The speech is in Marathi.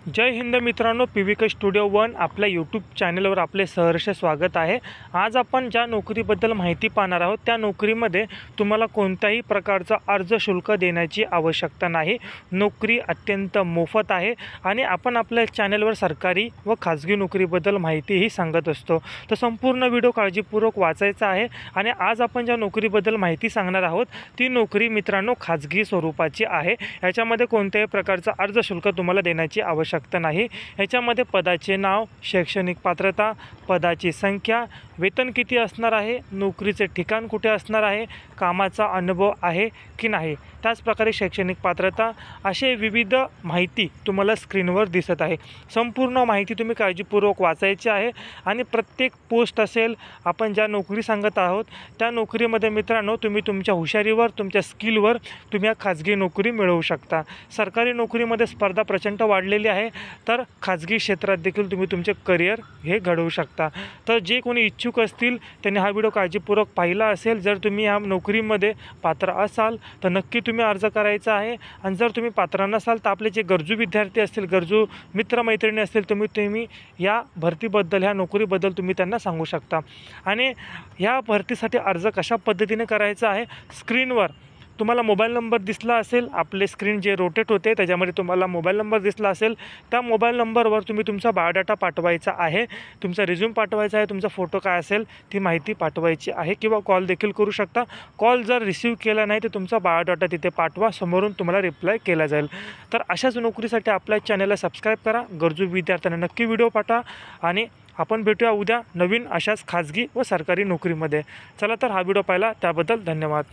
जय हिंद मित्रांनो, पीव्हीके स्टुडिओ वन आपल्या यूट्यूब चॅनलवर आपले सहर्ष स्वागत आहे। आज आपण ज्या नोकरीबद्दल माहिती पाहणार आहोत त्या नोकरीमध्ये तुम्हाला कोणत्याही प्रकारचा अर्ज शुल्क देण्याची आवश्यकता नाही। नोकरी अत्यंत मोफत आहे आणि आपण आपल्या चॅनलवर सरकारी व खाजगी नोकरीबद्दल माहितीही सांगत असतो। तर संपूर्ण व्हिडिओ काळजीपूर्वक वाचायचा आहे आणि आज आपण ज्या नोकरीबद्दल माहिती सांगणार आहोत ती नोकरी मित्रांनो खाजगी स्वरूपाची आहे। याच्यामध्ये कोणत्याही प्रकारचा अर्ज शुल्क तुम्हाला देण्याची आवश्यकता नाही। याच्यामध्ये पदाचे नाव, शैक्षणिक पात्रता, पदाची संख्या, वेतन किती असणार आहे, नोकरीचे ठिकाण कुठे असणार आहे, कामाचा अनुभव आहे की नाही, त्याचप्रकारे शैक्षणिक पात्रता असे विविध माहिती तुम्हाला स्क्रीनवर दिसत आहे। संपूर्ण माहिती तुम्ही काळजीपूर्वक वाचायची आहे आणि प्रत्येक पोस्ट असेल, आपण ज्या नोकरी सांगत आहोत त्या नोकरीमध्ये मित्रांनो तुम्ही तुमच्या हुशारीवर, तुमच्या स्किलवर तुम्ही खाजगी नोकरी मिळवू शकता। सरकारी नोकरीमध्ये स्पर्धा प्रचंड वाढलेली आहे, तर खाजगी क्षेत्रात देखील तुम्ही तुमचे करिअर हे घडवू शकता। तर जे कोणी इच्छुक असतील त्यांनी हा व्हिडिओ काळजीपूर्वक पाहिला असेल। जर तुम्ही या नोकरीमध्ये पात्र असाल तर नक्की तुम्ही अर्ज करायचा आहे आणि जर तुम्ही पात्र नसाल तर आपले जे गरजू विद्यार्थी असतील, गरजू मित्रमैत्रिणी असतील, तुम्ही या भरतीबद्दल, ह्या नोकरीबद्दल तुम्ही त्यांना सांगू शकता। आणि ह्या भरतीसाठी अर्ज कशा पद्धतीने करायचा आहे, स्क्रीनवर तुम्हाला मोबाईल नंबर दिसला असेल, आपले स्क्रीन जे रोटेट होते त्याच्यामध्ये तुम्हाला मोबाईल नंबर दिसला असेल, त्या मोबाईल नंबरवर तुम्ही तुमचा बायोडाटा पाठवायचा आहे, तुमचा रिझ्यूम पाठवायचा आहे, तुमचा फोटो काय असेल ती माहिती पाठवायची आहे किंवा कॉल देखील करू शकता। कॉल जर रिसीव केला नाही तर तुमचा बायोडाटा तिथे पाठवा, समोरून तुम्हाला रिप्लाय केला जाईल। तर अशाच नोकरीसाठी आपल्या चॅनलला सबस्क्राईब करा, गरजू विद्यार्थ्यांना नक्की व्हिडिओ पाठवा आणि आपण भेटूया उद्या नवीन अशाच खाजगी व सरकारी नोकरीमध्ये। चला तर हा व्हिडिओ पाहिला त्याबद्दल धन्यवाद।